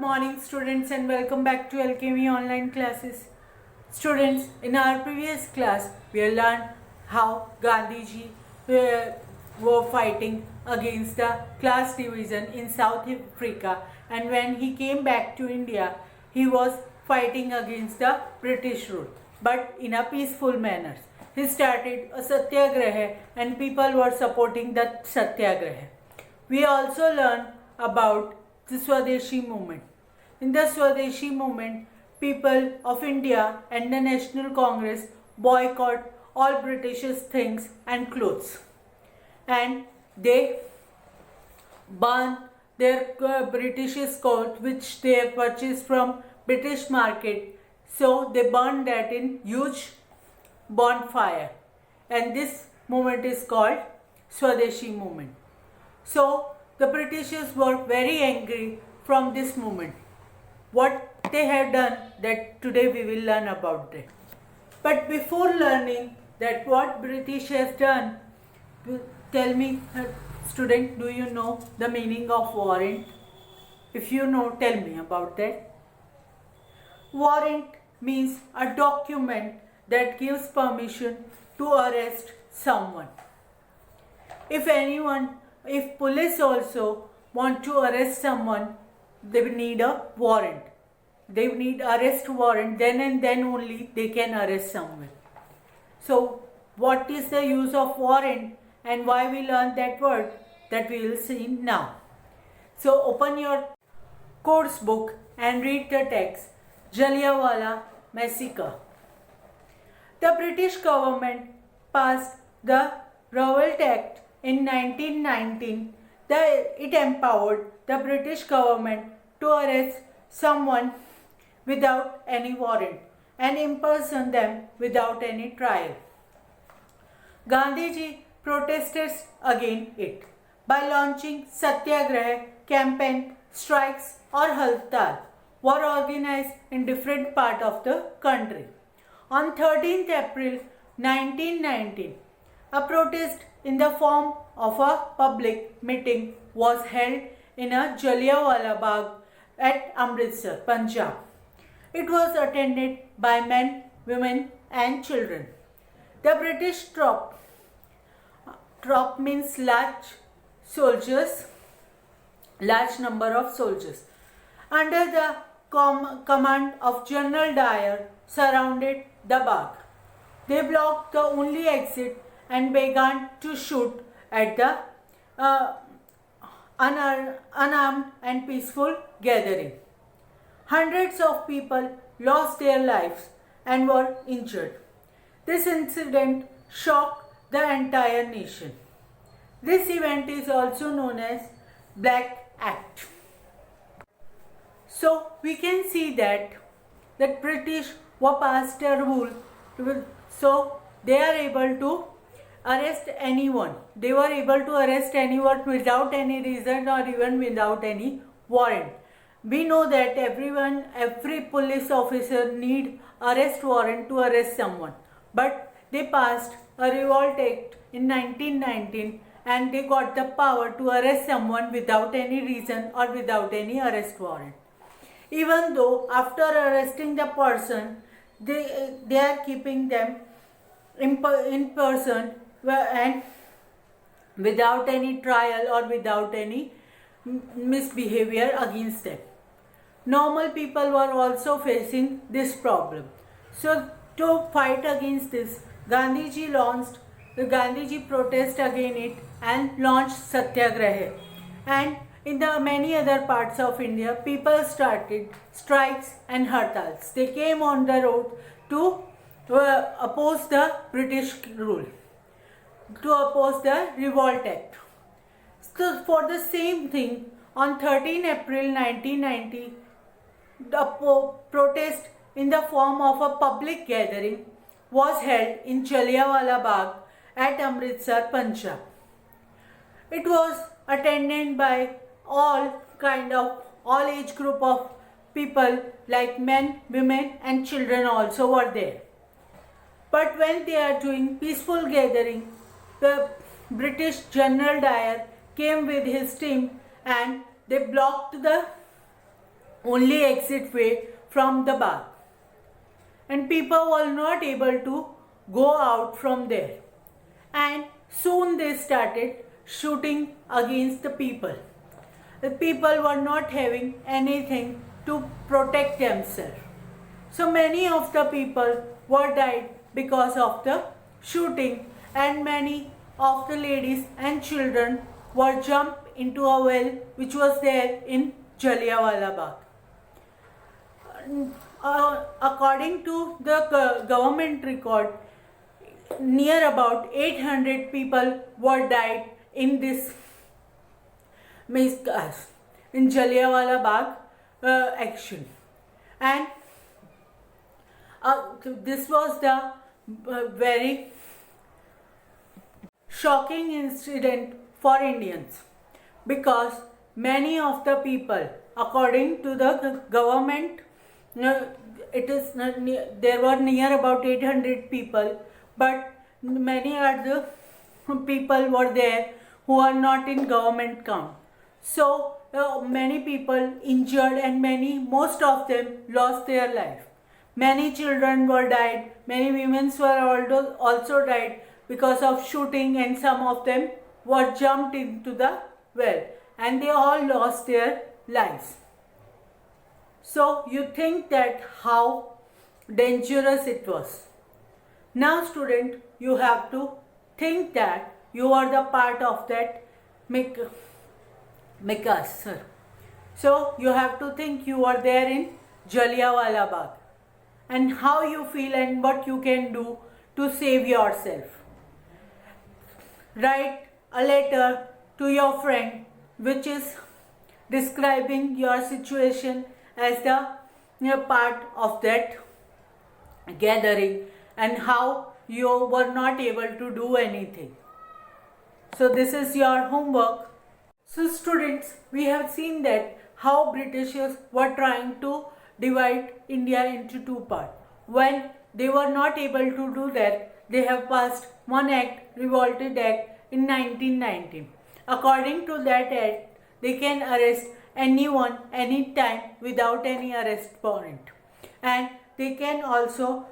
morning students, and welcome back to Alchemy online classes. Students, in our previous class we learned how Gandhiji were fighting against the class division in South Africa, and when he came back to India he was fighting against the British rule, but in a peaceful manner. He started a satyagraha and people were supporting the satyagraha. We also learned about the Swadeshi movement. In the Swadeshi movement, people of India and the National Congress boycott all British things and clothes, and they burn their British coat which they have purchased from British market. So they burn that in huge bonfire, and this movement is called Swadeshi movement. So the Britishers were very angry from this movement. What they have done, that today we will learn about it. But before learning that what British has done, tell me, student, do you know the meaning of warrant? If you know, tell me about that. Warrant means a document that gives permission to arrest someone. If police also want to arrest someone, they need a warrant. They need arrest warrant, then and then only they can arrest someone. So what is the use of warrant and why we learn that word, that we will see now. So open your course book and read the text. Jallianwala Massacre. The British government passed the Rowlatt Act in 1919. It empowered the British government to arrest someone without any warrant and imprison them without any trial. Gandhiji protested against it by launching satyagraha campaign. Strikes or haltal were organized in different parts of the country. On 13th April 1919, a protest in the form of a public meeting was held in a Jallianwala Bagh at Amritsar, Punjab. It was attended by men, women and children. The British troop means large number of soldiers, under the command of General Dyer, surrounded the Bagh. They blocked the only exit and began to shoot at the unarmed and peaceful gathering. Hundreds of people lost their lives and were injured. This incident shocked the entire nation. This event is also known as Black Act. So we can see that British were passed a rule, so they are able to arrest anyone. They were able to arrest anyone without any reason or even without any warrant. We know that every police officer need arrest warrant to arrest someone, but they passed a revolt act in 1919 and they got the power to arrest someone without any reason or without any arrest warrant. Even though after arresting the person, they are keeping them in person and without any trial or without any misbehavior against them. Normal people were also facing this problem. So to fight against this, Gandhiji protested against it and launched satyagraha. And in the many other parts of India, people started strikes and hartals. They came on the road to oppose the British rule, to oppose the Revolt Act. So for the same thing, on 13 April 1990, the protest in the form of a public gathering was held in Jallianwala Bagh at Amritsar, Punjab. It was attended by all age group of people, like men, women and children also were there. But when they are doing peaceful gathering, the British General Dyer came with his team and they blocked the only exit way from the Bagh, and people were not able to go out from there. And soon they started shooting against the people. The people were not having anything to protect themselves. So many of the people were died because of the shooting, and many of the ladies and children were jumped into a well which was there in Jallianwala Bagh. According to the government record, near about 800 people were died in this in Jallianwala Bagh action, and this was the very shocking incident for Indians, because many of the people, according to the government, there were near about 800 people, but many other people were there who are not in government count. So many people injured, and most of them lost their life. Many children were died, many women were also died because of shooting, and some of them were jumped into the well, and they all lost their lives. So you think that how dangerous it was. Now student, you have to think that you are the part of that massacre. So you have to think you are there in Jallianwala Bagh, and how you feel and what you can do to save yourself. Write a letter to your friend which is describing your situation as the part of that gathering, and how you were not able to do anything. So this is your homework. So students, we have seen that how Britishers were trying to divide India into two parts. When they were not able to do that, they have passed one act, Revolted Act, in 1919. According to that act, they can arrest anyone anytime without any arrest warrant, and they can also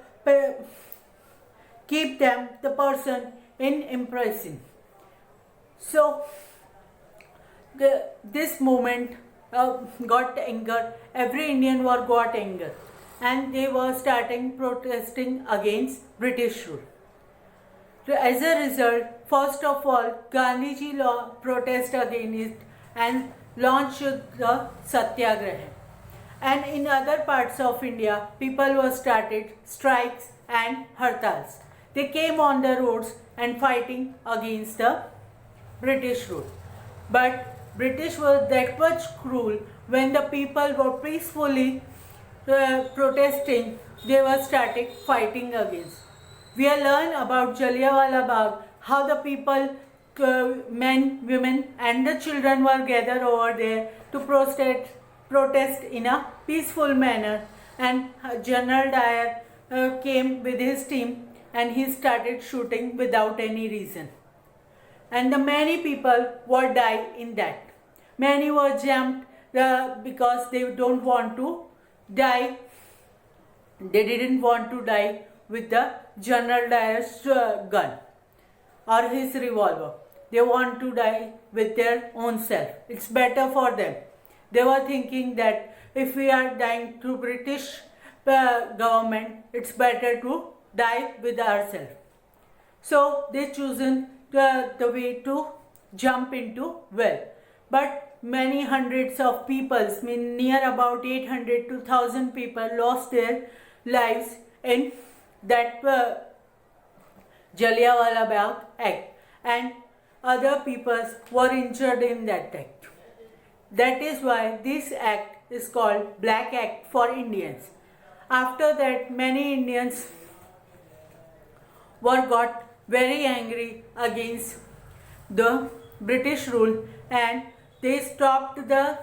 keep the person in prison. So this movement got anger. Every Indian war got anger, and they were starting protesting against British rule. So as a result, first of all, Gandhiji protest against it and launched the Satyagraha. And in other parts of India, people were started strikes and hartals. They came on the roads and fighting against the British rule. But British were that much cruel. When the people were peacefully protesting, they were started fighting against. We have learned about Jallianwala Bagh, how the people, men, women and the children were gathered over there to protest in a peaceful manner, and General Dyer came with his team and he started shooting without any reason. And the many people were died in that. Many were jumped because they don't want to die. They didn't want to die with the General Dyer's gun or his revolver. They want to die with their own self. It's better for them. They were thinking that if we are dying through British government, it's better to die with ourselves. So they chosen the way to jump into well. But many hundreds of people, near about 800 to 1,000 people lost their lives in that Jallianwala Bagh Act, and other people were injured in that act. That is why this act is called Black Act for Indians. After that, many Indians got very angry against the British rule, and they stopped the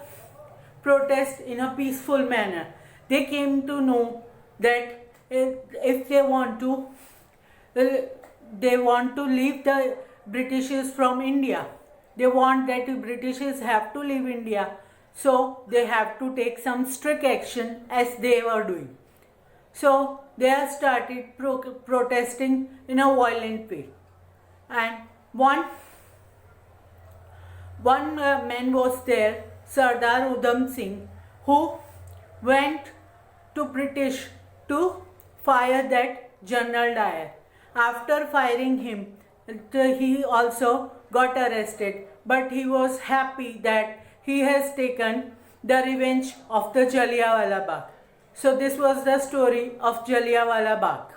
protest in a peaceful manner. They came to know that if they want to leave the Britishers from India. They want that the Britishers have to leave India. So they have to take some strict action as they were doing. So they have started protesting in a violent way. And one man was there, Sardar Udham Singh, who went to British to fire that General Dyer. After firing him, he also got arrested, but he was happy that he has taken the revenge of the Jallianwala Bagh. So this was the story of Jallianwala Bagh.